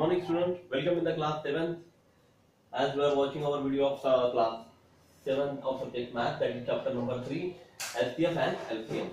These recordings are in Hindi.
morning student, welcome in the class 7th as we are watching our video of class 7 of subject math, that is chapter number 3 SPF and LCM.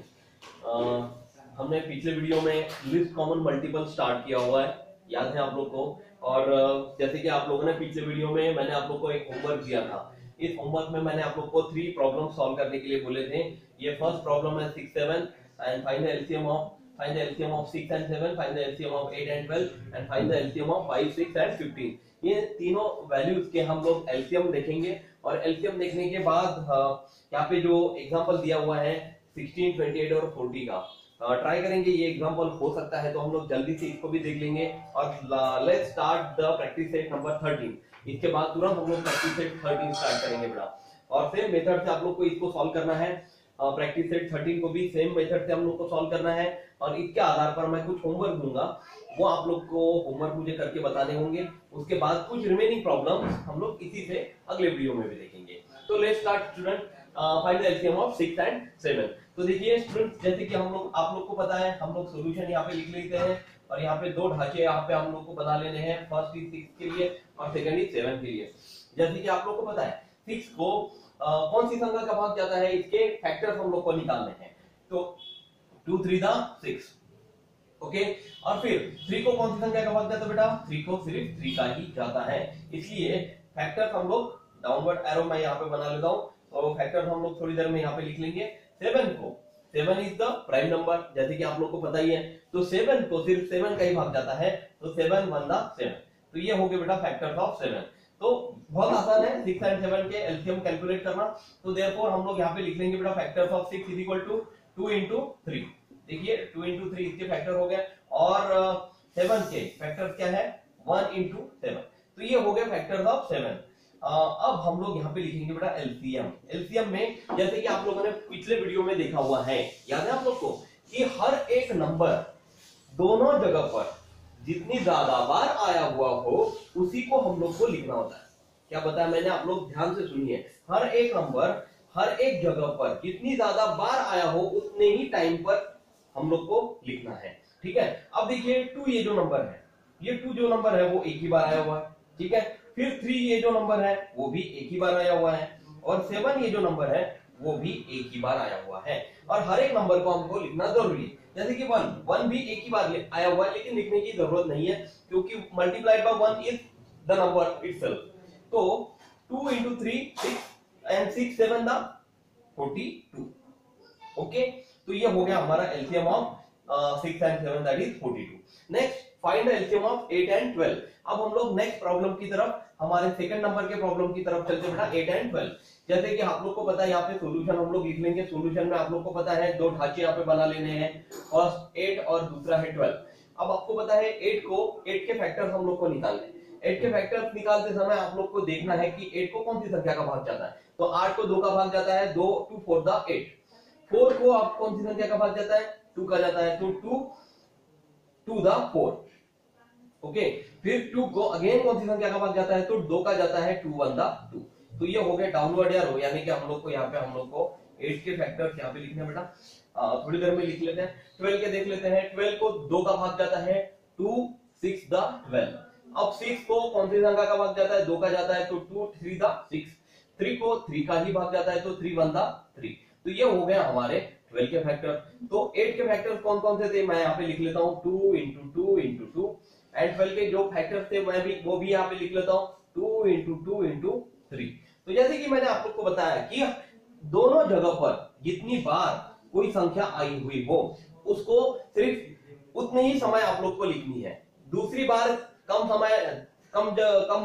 हमने पिछले वीडियो में लिस्ट कॉमन मल्टीपल स्टार्ट किया हुआ है, याद है आप लोग को। और जैसे कि आप लोगों ने पिछले वीडियो में मैंने आप लोग को एक होमवर्क दिया था। इस होमवर्क में मैंने आप लोग को 3 प्रॉब्लम सॉल्व करने के लिए बोले थे। ये फर्स्ट प्रॉब्लम है 6 7 and find the LCM of 6 and 7, find the LCM of 8 and 12 and find the LCM of 5, 6 and 15। ये तीनों वैल्यूज के हम लोग LCM देखेंगे और LCM देखने के बाद यहाँ पे जो एग्जांपल दिया हुआ है 16, 28 और 40 का ट्राई करेंगे। ये एग्जांपल हो सकता है तो हम लोग जल्दी से इसको भी देख लेंगे। और let's start the practice set number 13। इसके बाद तुरंत हम लोग प्रैक्टिस सेट 13 स्टार्ट करेंगे बेटा। और सेम मेथड से आप लोग को इसको सॉल्व करना है। प्रैक्टिस सेट 13 को भी सेम मेथड से हम लोग को सॉल्व करना है और इसके आधार पर मैं कुछ होमवर्क दूंगा, वो आप लोग को होमवर्क मुझे करके बताने होंगे। उसके बाद कुछ रिमेनिंग प्रॉब्लम्स हम लोग इसी से अगले वीडियो में भी देखेंगे। तो let's start student, find the LCM of 6 and 7। तो देखिए स्टूडेंट, जैसे कि आप लोग को पता है, हम लोग सॉल्यूशन यहाँ पे लिख लेते हैं और यहाँ पे 2 ढांचे यहाँ पे हम लोग को बना लेने हैं। फर्स्ट इज 6 के लिए और सेकंड इज 7 के लिए। जैसे कि आप लोग को पता है 6 को कौन सी संख्या का भाग जाता है, इसके फैक्टर्स हम लोग को निकालने हैं। तो 2 3 6, ओके। और फिर 3 को कौन सी संख्या का भाग जाता है बेटा, 3 को सिर्फ 3 का ही जाता है। इसलिए फैक्टर्स हम लोग डाउनवर्ड एरो मैं यहाँ पे बना लेता हूँ और फैक्टर्स हम लोग थोड़ी देर में यहाँ पे लिख लेंगे। 7 इज द प्राइम नंबर, जैसे कि आप लोग को पता ही है। तो 7 को सिर्फ 7 का ही भाग जाता है, तो 7 1 7। तो ये हो गया बेटा फैक्टर्स ऑफ 7। तो बहुत आसान है 6 एंड 7 के एलसीएम कैलकुलेट करना। तो देयरफॉर हम लोग यहाँ पे लिख लेंगे बेटा factors of 6 is equal to 2 into 3। देखिए 2 into 3 इसके फैक्टर हो गए और 7 के फैक्टर्स क्या है, 1 into 7। तो ये हो गए फैक्टर्स ऑफ 7। अब हम लोग यहाँ पे लिखेंगे बेटा एलसीएम में, जैसे कि आप लोगों ने पिछले वीडियो में देखा हुआ है, याद है आप लोग को, कि हर एक नंबर दोनों जगह पर जितनी ज्यादा बार आया हुआ हो उसी को हम लोग को लिखना होता है। क्या बताया मैंने, आप लोग ध्यान से सुनिए। हर एक नंबर हर एक जगह पर जितनी ज्यादा बार आया हो उतने ही टाइम पर हम लोग को लिखना है, ठीक है। अब देखिए 2 ये जो नंबर है, ये 2 जो नंबर है वो एक ही बार आया हुआ है, ठीक है। फिर 3 ये जो नंबर है वो भी एक ही बार आया हुआ है और 7 ये जो नंबर है वो भी एक ही बार आया हुआ है। और हर एक नंबर को हमको लिखना जरूरी है। जैसे कि 1 भी एक ही बार आया हुआ है, लेकिन लिखने की जरूरत नहीं है क्योंकि multiplied by 1 is the number itself. तो 2 into 3 6 and 6 7 द 42, ओके। तो ये हो गया हमारा LCM of 6 and 7, that is 42। Next find the LCM of 8 and 12। अब हम लोग नेक्स्ट प्रॉब्लम की तरफ, हमारे सेकंड नंबर के प्रॉब्लम की तरफ चलते हैं बेटा, 8 and 12। जैसे कि आप लोग को पता है यहाँ पे सॉल्यूशन हम लोग लिख लेंगे। सॉल्यूशन में आप लोग को पता है 2 ढांचे यहाँ पे बना लेने हैं, फर्स्ट 8 और दूसरा है 12। अब आपको पता है 8 के फैक्टर्स हम लोग को निकालने। 8 के फैक्टर्स निकालते समय आप लोग को देखना है कि 8 को कौन सी संख्या का भाग जाता है। तो 8 को 2 का भाग जाता है, 2 2 4 द 8। 4 को आप कौन सी संख्या का भाग जाता है, 2 का जाता है, तो 2 2 द 4, ओके। फिर 2 को अगेन कौन सी संख्या का भाग जाता है, तो 2 का जाता है, 2 1 द 2। तो ये हो गया डाउनवर्ड एरो, यानी कि हम लोग को यहाँ पे हम लोग को 8 के फैक्टर्स यहाँ पे लिखने बेटा। थोड़ी देर में लिख लेते हैं। 12 के देख लेते हैं। 12 को 2 का भाग जाता है, 2 6 द 12। अब 6 को कौन सी संख्या का भाग जाता है, 2 का जाता है, तो 2 3 द 6। 3 को 3 का ही भाग जाता है, तो 3 1 द 3। तो ये हो गया हमारे 12 के फैक्टर। तो 8 के फैक्टर्स कौन कौन से थे मैं यहाँ पे लिख लेता हूँ, 2 into 2 into 2। एंड 12 के जो फैक्टर्स थे वो भी यहाँ पे लिख लेता हूँ, 2 into 2 into 3। तो जैसे कि मैंने आप लोग को बताया कि दोनों जगह पर जितनी बार कोई संख्या आई हुई हो उसको सिर्फ उतने ही समय आप लोग को लिखनी है। दूसरी बार कम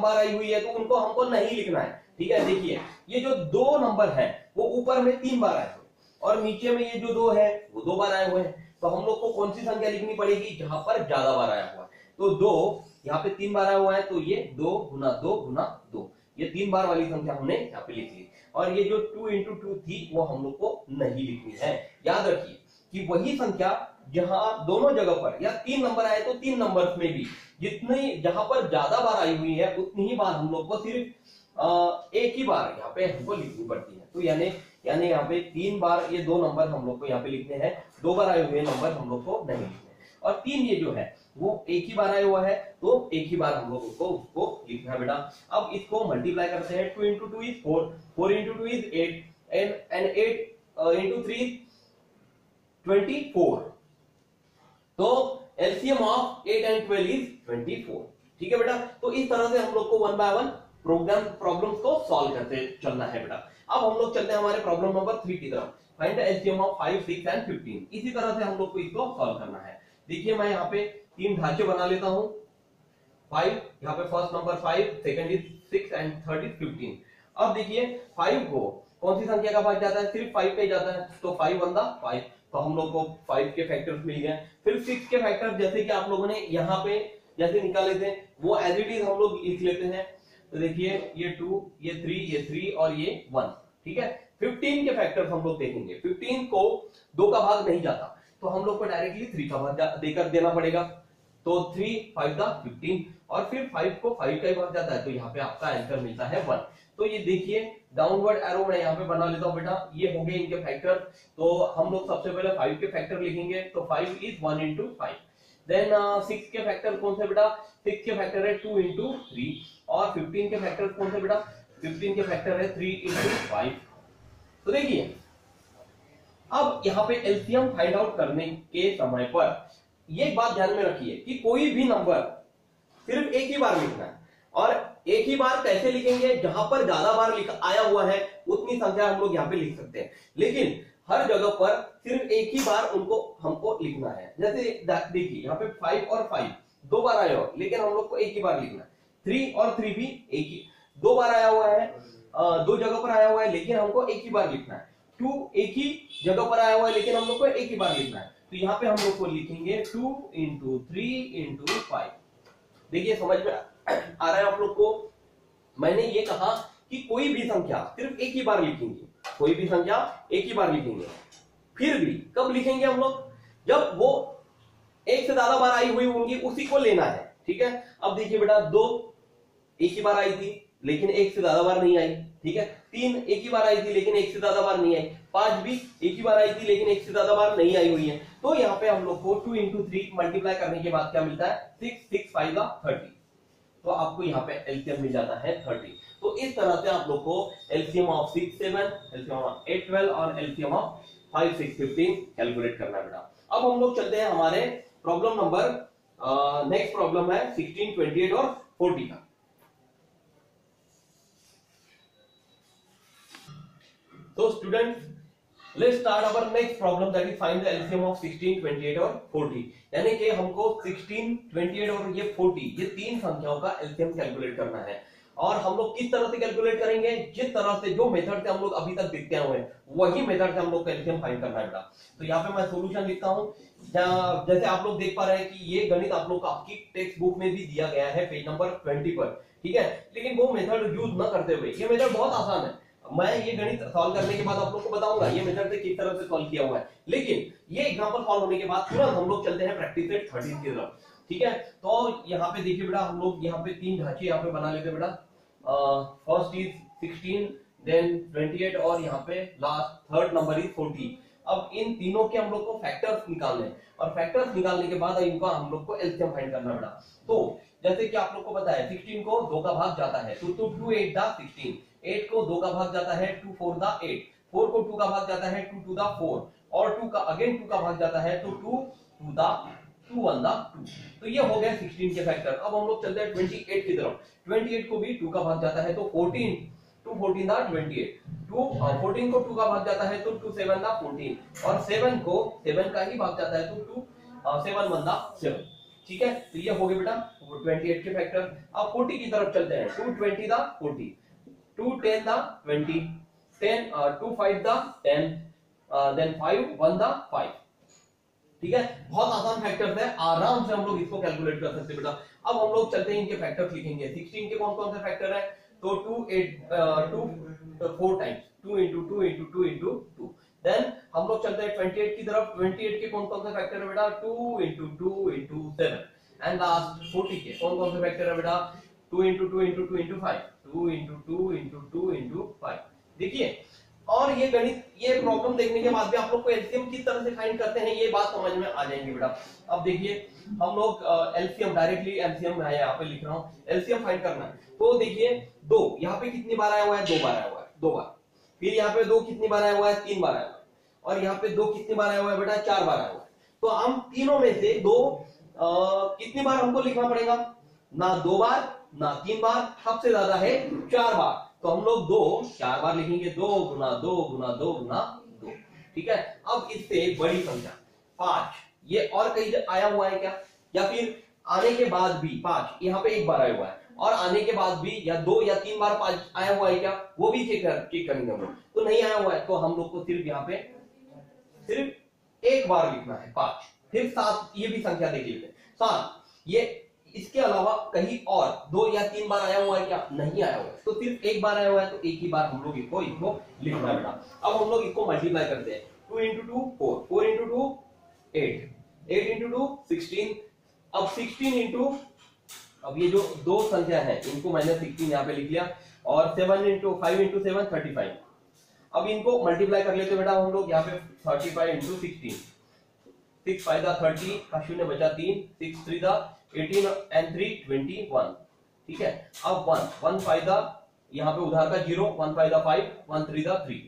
बार आई हुई है तो उनको हमको नहीं लिखना है, ठीक है। देखिए ये जो 2 नंबर है वो ऊपर में 3 बार आए हुए और नीचे में ये जो 2 है वो 2 बार आए हुए हैं। तो हम लोग को कौन सी संख्या लिखनी पड़ेगी, जहां पर ज्यादा बार आया हुआ है। तो 2 यहाँ पे 3 बार आया हुआ है, तो ये 2 गुना 2 गुना 2, ये 3 बार वाली संख्या हमने यहाँ पे लिख ली। और ये जो 2 into 2 थी वो हम लोग को नहीं लिखनी है। याद रखिए कि वही संख्या जहां दोनों जगह पर या 3 नंबर आए तो 3 नंबर्स में भी जितनी जहां पर ज्यादा बार आई हुई है उतनी ही बार हम लोग को सिर्फ एक ही बार यहाँ पे हमको लिखनी पड़ती है। तो यानी यहाँ पे 3 बार ये 2 नंबर हम लोग को यहाँ पे लिखने हैं, 2 बार आए हुए नंबर हम लोग को नहीं लिखने। और 3 ये जो है वो एक ही बार आया हुआ है, तो एक ही बार हम लोग उसको लिखना है बेटा। अब इसको मल्टीप्लाई करते हैं, 2 into 2 is 4, 4 into 2 is 8, and 8 into 3 is 24। तो एलसीएम ऑफ 8 and 12 is 24। ठीक है बेटा, तो इस तरह से हम लोग को 1 by 1 प्रॉब्लम्स को सॉल्व करते चलना है बेटा। अब हम लोग चलते हैं हमारे प्रॉब्लम नंबर 3 की तरफ। Find the LCM of 5, 6 and 15। इसी तरह से हम लोग को इसको सॉल्व करना है। देखिए मैं यहाँ पे 3 ढांचे बना लेता हूँ। 5, यहाँ पे first number 5, second is 6 and third is 15। अब देखिए 5 को कौन सी संख्या का भाग जाता है, सिर्फ 5 पे जाता है, तो 5 1 5, तो हम लोग को 5 के फैक्टर्स मिल गए। फिर 6 के फैक्टर जैसे कि आप लोगों ने यहाँ पे जैसे निकाले थे वो एज इट इज हम लोग लिख लेते हैं। तो देखिए ये 2, ये 3, ये 3 और ये 1। ठीक है, 15 के फैक्टर्स हम लोग देखेंगे। 15 को 2 का भाग नहीं जाता, तो हम लोग को डायरेक्टली 3 का भाग देकर देना पड़ेगा। तो 3 5 दा 15, और फिर 5 को 5 का ही भाग जाता है, तो यहाँ पे आपका आंसर मिलता है 1। तो ये देखिए डाउनवर्ड एरो मैं यहाँ पे बना लेता हूँ बेटा। ये हो गए इनके फैक्टर। तो हम लोग सबसे पहले 5 के फैक्टर लिखेंगे, तो 5 is 1 into 5। देन 6 के फैक्टर कौन से बेटा, 6 के फैक्टर है 2 into 3, और 15 के फैक्टर कौन से बेटा, 15 के फैक्टर है 3 into 5। तो देखिए अब यहाँ पे एलसीएम फाइंड आउट करने के समय पर ये बात ध्यान में रखिए कि कोई भी नंबर सिर्फ एक ही बार लिखना है, और एक ही बार कैसे लिखेंगे, जहां पर ज्यादा बार आया हुआ है उतनी संख्या हम लोग यहाँ पे लिख सकते हैं, लेकिन हर जगह पर सिर्फ एक ही बार उनको हमको लिखना है। जैसे देखिए यहाँ पे 5 और 5 2 बार आया हुआ, लेकिन हम लोग को एक ही बार लिखना है। 3 और 3 भी एक ही 2 बार आया हुआ है, 2 जगह पर आया हुआ है, लेकिन हमको एक ही बार लिखना है। 2 एक ही जगह पर आया हुआ है, लेकिन हम लोग को एक ही बार लिखना है। तो यहाँ पे हम लोग को लिखेंगे 2 into 3 into 5। देखिए समझ में आ रहा है आप लोग को। मैंने ये कहा कि कोई भी संख्या सिर्फ एक ही बार लिखेंगे, कोई भी संख्या एक ही बार लिखेंगे। फिर भी कब लिखेंगे हम लोग, जब वो एक से ज्यादा बार आई हुई होंगी उसी को लेना है। ठीक है, अब देखिए बेटा 2 एक ही बार आई थी, लेकिन एक से ज्यादा बार नहीं आई। ठीक है, 3 एक ही बार आई थी, लेकिन एक से ज्यादा बार नहीं आई। 5 भी एक ही बार आई थी, लेकिन एक से ज्यादा बार नहीं आई हुई है। तो यहाँ पे हम लोग को 2 into 3 मल्टीप्लाई करने के बाद क्या मिलता है, 6, 6 5 30। तो आपको यहाँ पे एलसीएम मिल जाता है 30। तो इस तरह से आप लोग को एलसीएम ऑफ 6 7, एलसीएम ऑफ 8 12 और एलसीएम ऑफ 5 6 15 कैलकुलेट करना है बेटा। अब हम लोग चलते हैं हमारे प्रॉब्लम नंबर नेक्स्ट प्रॉब्लम है 16 28 और 40 का। तो students let's start our next problem, that is find the LCM of 16 28 और 40। यानी कि हमको 16 28 और ये 40 ये तीन संख्याओं का एलसीएम कैलकुलेट करना है। और हम लोग किस तरह से कैलकुलेट करेंगे, जिस तरह से जो मेथड से हम लोग अभी तक देखते हुए हैं वही मेथड से हम लोग एलसीएम फाइंड करना है बेटा। तो यहाँ पे मैं सॉल्यूशन लिखता हूँ। जैसे आप लोग देख पा रहे हैं कि ये गणित आप लोग आपकी टेक्स्ट बुक में भी दिया गया है पेज नंबर 20 पर। ठीक है, लेकिन वो मेथड यूज न करते हुए, ये मेथड बहुत आसान है, मैं ये गणित सॉल्व करने के बाद आप लोग को बताऊंगा ये मेथड से किस तरह से सॉल्व किया हुआ है। लेकिन ये एग्जांपल सॉल्व होने के बाद तुरंत हम लोग चलते हैं प्रैक्टिस सेट 13 की तरफ। ठीक है, तो यहाँ पे देखिए बेटा हम लोग यहाँ पे तीन ढांचे यहाँ पे बना लेते हैं बेटा। फर्स्ट इज 16, देन 28 और यहाँ पे लास्ट थर्ड नंबर इज 40। अब इन तीनों के हम लोग को फैक्टर्स निकालने हैं, और फैक्टर्स निकालने के बाद इनका हम लोग को एलसीएम फाइंड करना बेटा। तो जैसे कि आप लोग को पता है 16 को 2 का भाग जाता है, तो 2 8 दा 16, 8 को 2 का भाग जाता है, 2 4 दा 8, 4 को 2 का भाग जाता है, 2 2 दा 4, और 2 का अगेन 2 का भाग जाता है, तो 2 2 दा 2 1 दा 2। तो ये हो गया 16 के फैक्टर। अब हम लोग चलते हैं 28 की तरफ। 28 को भी 2 का भाग जाता है, तो 14 2 14 दा 28, 2 14 को 2 का भाग जाता है, तो 2 7 दा 14, और 7 को 7 का ही भाग जाता है, तो 2 7 1 दा 7। ठीक है, तो ये हो गया बेटा 28 के फैक्टर। अब 40 की तरफ चलते हैं। 2 20 दा 40, 2 10 दा 20, 10 2 5 दा 10, देन 5 1 दा 5। ठीक है, बहुत आसान फैक्टर्स है, आराम से हम लोग इसको कैलकुलेट कर सकते हैं बेटा। अब हम लोग चलते हैं इनके फैक्टर्स लिखेंगे। 16 के कौन कौन से फैक्टर है, तो 2 4 times, 2 into 2 into 2 into 2। Then हम लोग चलते हैं 28 की तरफ। 28 के कौन कौन से फैक्टर है बेटा, 2 into 2 into 7। एंड लास्ट 40 के कौन कौन से फैक्टर है बेटा, 2 into 2 into 2 into 5, 2 into 2 into 2 into 5। देखिए और ये गणित, ये प्रॉब्लम देखने के बाद भी आप लोग को एलसीएम किस तरह से फाइंड करते हैं ये बात समझ में आ जाएंगे बेटा। अब देखिए हम लोग एलसीएम डायरेक्टली एलसीएम मैं यहाँ पे लिख रहा हूँ, एलसीएम फाइंड करना है। तो देखिए 2 यहाँ पे कितनी बार आया हुआ है, 2 बार आया हुआ है, 2 बार। फिर यहाँ पे 2 कितनी बार आया हुआ है, 3 बार आया हुआ है। और यहाँ पे 2 कितनी बार आया हुआ है बेटा, 4 बार आया हुआ है। तो हम तीनों में से 2 कितनी बार हमको लिखना पड़ेगा, ना 2 बार ना 3 बार, सबसे ज्यादा है 4 बार। तो हम लोग 2 4 बार लिखेंगे, 2 गुना 2 गुना 2 गुना 2। ठीक है। अब इससे बड़ी संख्या 5, ये और कहीं आया हुआ है क्या, या फिर आने के बाद भी 5 यहाँ पे एक बार आया हुआ है, और आने के बाद भी या 2 या 3 बार 5 आया हुआ है क्या, वो भी चेक करेंगे हम लोग। तो नहीं आया हुआ है तो हम लोग को सिर्फ यहाँ पे सिर्फ एक बार लिखना है 5। फिर 7, ये भी संख्या देख लेते हैं 7, ये इसके अलावा कहीं और 2 या 3 बार आया हुआ है क्या, नहीं आया हुआ है। तो सिर्फ एक बार आया हुआ है, तो एक ही बार हम लोग इसको लिखना है बेटा। अब हम लोग इसको मल्टीप्लाई करते हैं, 2 into 2 4, 4 into 2 8, 8 into 2 16। अब 16 into, अब ये जो दो संख्या है इनको मैंने 16 यहाँ पे लिख लिया, और 7 into 5 into 7 35। अब इनको मल्टीप्लाई कर लेते हैं बेटा हम लोग यहाँ पे 35 into 16, 6 5 30 का शून्य बचा 3, 6 3 18 and 3 21। ठीक है। अब 1 5 यहाँ पे उधार का 0, 1 5 5, 1 3 3।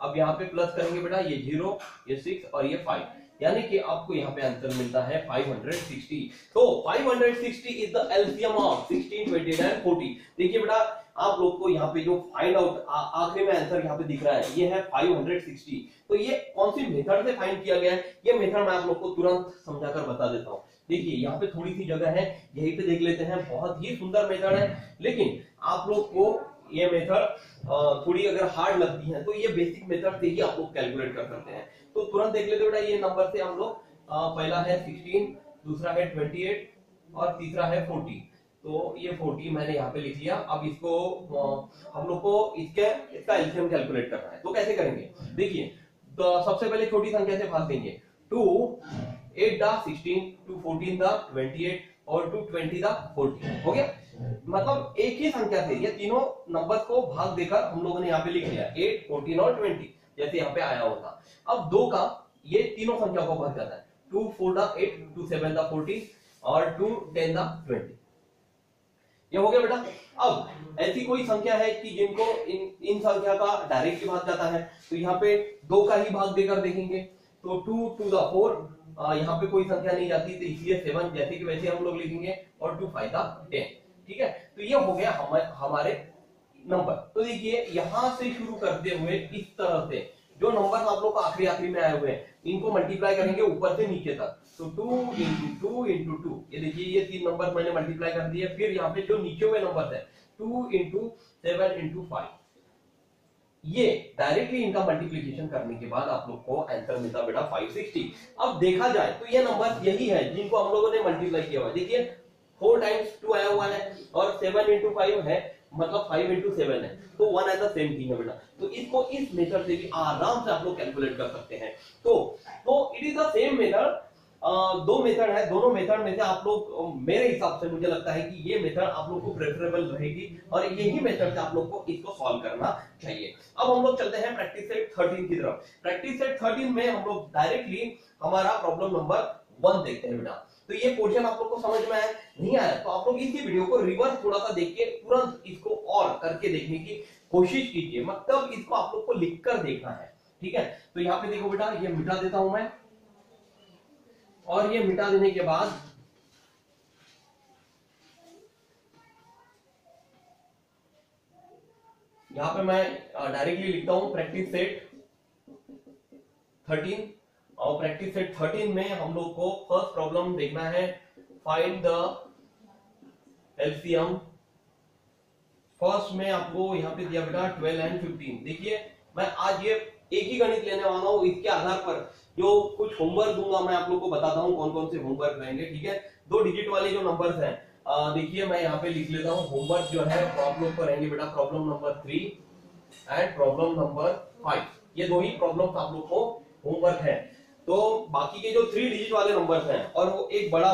अब यहाँ पे प्लस करेंगे बेटा, ये 0 ये 6 और ये 5, यानी कि आपको यहाँ पे आंसर मिलता है 560। तो 560 is the LCM of 16, 20 and 40। देखिए बेटा आप लोग को यहाँ पे जो फाइंड आउट आखिरी में आंसर यहाँ पे दिख रहा है ये है 560। तो ये कौन सी मेथड से फाइंड किया गया है, ये मेथड मैं आप लोग को तुरंत समझाकर बता देता हूँ। देखिए यहाँ पे थोड़ी सी जगह है, यहीं पे देख लेते हैं। बहुत ही सुंदर मेथड है, लेकिन आप लोग को ये मेथड थोड़ी अगर हार्ड लगती है तो ये बेसिक मेथड से ही आप लोग कैलकुलेट कर सकते हैं। तो तुरंत देख लेते बेटा, ये नंबर से हम लोग पहला है 16, दूसरा है 28 और तीसरा है 40। तो ये 40 मैंने यहाँ पे लिख लिया। अब इसको हम लोग को इसका एलसीएम कैलकुलेट करना है। तो कैसे करेंगे, देखिए तो सबसे पहले छोटी संख्या से भाग देंगे, 2 8 दा 16, 2 14 दा 28 और 2 20 दा 40। हो गया, मतलब एक ही संख्या से ये तीनों नंबर को भाग देकर हम लोगों ने यहाँ पे लिख लिया 8, 14 और 20, जैसे यहाँ पे आया होता। अब 2 का ये तीनों संख्या को भाग जाता है, 2 4 दा 8, 2 7 दा 14 और 2 10 दा 20। ये हो गया बेटा। अब ऐसी कोई संख्या है कि जिनको इन संख्या का डायरेक्टली भाग जाता है, तो यहाँ पे 2 का ही भाग देकर देखेंगे। तो 2 2 दा 4, यहाँ पे कोई संख्या नहीं जाती तो इसलिए 7 जैसे कि वैसे हम लोग लिखेंगे, और 2 5 दा 10। ठीक है। तो ये हो गया हमारे नंबर। तो देखिए यहां से शुरू करते हुए इस तरह से जो नंबर आप लोग को आखिरी में आए हुए हैं इनको मल्टीप्लाई करेंगे ऊपर से नीचे तक। तो 2 into 2 into 2, ये देखिए ये 3 नंबर मैंने मल्टीप्लाई कर दिए। फिर यहाँ पे जो नीचे हुए नंबर है 2 into 7 into 5, ये डायरेक्टली इनका मल्टीप्लिकेशन करने के बाद आप लोग को आंसर मिलता बेटा 560। अब देखा जाए तो ये नंबर यही है जिनको हम लोगों ने मल्टीप्लाई किया हुआ है। देखिए 4 times 2 आया हुआ है और 7 into 5 है, मतलब 5 into 7 है, तो 1 एज द सेम थिंग है बेटा। तो इसको इस मेथड से भी आराम से आप लोग कैलकुलेट कर सकते हैं। तो it is the same method. 2 method है, दोनों मेथड में से आप लोग, मेरे हिसाब से मुझे लगता है कि ये मेथड आप लोग को प्रेफरेबल रहेगी और यही मेथड से आप लोग को इसको सॉल्व करना चाहिए। अब हम लोग चलते हैं प्रैक्टिस सेट 13 की तरफ। प्रैक्टिस सेट 13 में हम लोग डायरेक्टली हमारा प्रॉब्लम नंबर 1 देखते हैं बेटा। तो ये पोर्शन आप लोग को समझ में आया, नहीं आया तो आप लोग इसी वीडियो को रिवर्स थोड़ा सा देख के तुरंत इसको और करके देखने की कोशिश कीजिए, मतलब इसको आप लोग को लिखकर देखना है। ठीक है। तो यहाँ पे देखो बेटा, ये मिटा देता हूं मैं, और ये मिटा देने के बाद यहां पे मैं डायरेक्टली लिखता हूं प्रैक्टिस सेट 13। और प्रैक्टिस सेट 13 में हम लोग को फर्स्ट प्रॉब्लम देखना है, फाइंड द एलसीएम। फर्स्ट में आपको यहाँ पे दिया बेटा 12 and 15। देखिए मैं आज ये एक ही गणित लेने वाला हूँ, इसके आधार पर जो कुछ होमवर्क दूंगा मैं आप लोग को बताता हूँ कौन कौन से होमवर्क रहेंगे। ठीक है। 2 डिजिट वाले जो नंबर्स हैं, देखिए मैं यहाँ पे लिख लेता हूँ। होमवर्क जो है प्रॉब्लम पर रहेंगे बेटा, problem number 3 and problem number 5। ये 2 ही प्रॉब्लम आप लोग को होमवर्क है। तो बाकी के जो 3 डिजिट वाले नंबर्स हैं और वो एक बड़ा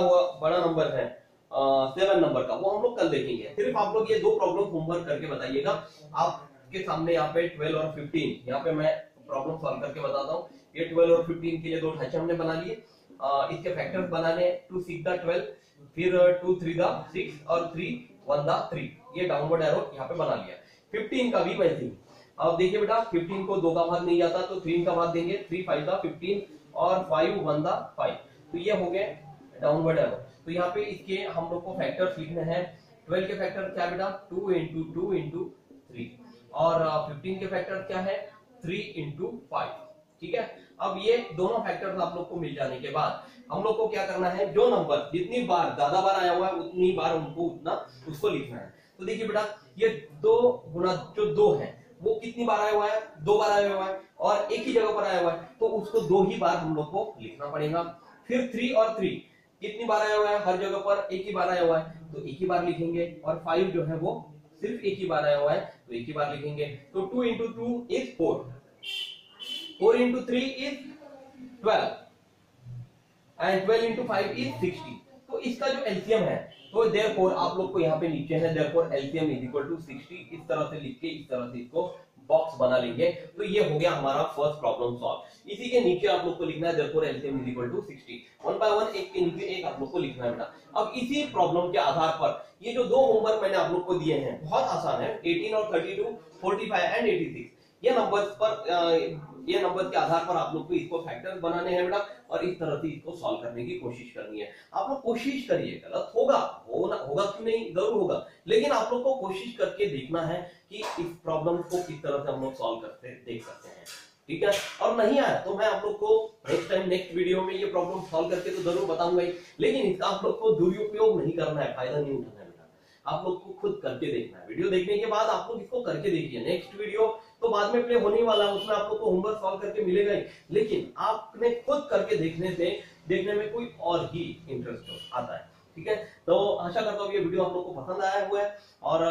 नंबर है 7 नंबर का, वो हम लोग कल देखेंगे। सिर्फ आप लोग ये 2 प्रॉब्लम होमवर्क करके बताइएगा। आप आपके सामने यहाँ पे 12 और 15, यहाँ पे मैं प्रॉब्लम सॉल्व करके बताता हूँ। ये 12 और 15 के लिए दो ढांचे हमने बना लिए। इसके फैक्टर्स बनाने 2 6 द 12, फिर 2 3 द 6 और 3 1 द 3। ये डाउनवर्ड एरो यहाँ पे बना लिया। 15 का भी वैसे ही। अब देखिए बेटा 15 को 2 का भाग नहीं जाता तो 3 का भाग देंगे, 3 5 द 15 और 5 1 द 5। तो ये हो गए डाउनवर्ड एरो। तो यहाँ पे इसके हम लोग को फैक्टर्स लिखने हैं। 12 के फैक्टर क्या बेटा 2 into 2 into 3 और 15 के फैक्टर क्या है 3 into 5। ठीक है, अब ये दोनों फैक्टर्स आप लोग को मिल जाने के बाद हम लोग को क्या करना है, जो नंबर जितनी बार ज्यादा बार आया हुआ है उतनी बार उनको उतना उसको लिखना है। तो देखिए बेटा ये 2 गुना जो 2 है वो कितनी बार आया हुआ है, 2 बार आया हुआ है और एक ही जगह पर आया हुआ है तो उसको 2 ही बार हम लोग को लिखना पड़ेगा। फिर 3 और 3 कितनी बार आया हुआ है, हर जगह पर एक ही बार आया हुआ है तो एक ही बार लिखेंगे। और 5 जो है वो सिर्फ एक ही बार आया हुआ है तो एक ही बार लिखेंगे। तो 2 into 2 is 4, 4 into 3 is 12 and 12 into 5 is 60। तो इसका जो एलसीएम है तो देयरफॉर आप लोग को यहाँ पे नीचे है therefore LCM is equal to 60। इस तरह से लिख के इस तरह से इसको बॉक्स बना लेंगे। तो ये हो गया हमारा फर्स्ट प्रॉब्लम सॉल्व। इसी के नीचे आप लोग को लिखना है therefore LCM is equal to 60। One by one एक के नीचे एक आप लोग को लिखना है बेटा। अब इसी प्रॉब्लम के आधार पर ये जो दो होमवर्क मैंने आप लोग को दिए हैं बहुत आसान है, 18 और 32, 45 एंड 86। ये नंबर्स पर ये नंबर के आधार पर आप लोग को इसको फैक्टर्स बनाने हैं बेटा और इस तरह से इसको सॉल्व करने की कोशिश करनी है। आप लोग कोशिश करिए, गलत होगा होगा क्यों नहीं, जरूर होगा, लेकिन आप लोग को कोशिश करके देखना है कि इस प्रॉब्लम को किस तरह से हम लोग सॉल्व करते देख सकते हैं। ठीक है, और नहीं आया तो मैं आप लोग को नेक्स्ट टाइम नेक्स्ट वीडियो में ये प्रॉब्लम सॉल्व करके तो जरूर बताऊंगा ही, लेकिन इसका आप लोग को दुरुपयोग नहीं करना है, फायदा नहीं उठाना है बेटा। आप लोग को खुद करके देखना है। वीडियो देखने के बाद आप लोग इसको करके देखिए। नेक्स्ट वीडियो तो बाद में प्ले होने वाला है, उसमें आप लोग को होमवर्क सॉल्व करके मिलेगा ही, लेकिन आपने खुद करके देखने में कोई और ही इंटरेस्ट आता है। ठीक है, तो आशा करता हूँ ये वीडियो आप लोग को पसंद आया हुआ है और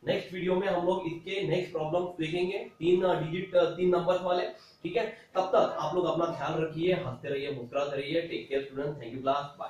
नेक्स्ट वीडियो में हम लोग इसके नेक्स्ट प्रॉब्लम्स देखेंगे, 3 नंबर्स वाले। ठीक है, तब तक आप लोग अपना ख्याल रखिए, हंसते रहिए, मुस्कुराते रहिए। Take care student, thank you class, bye.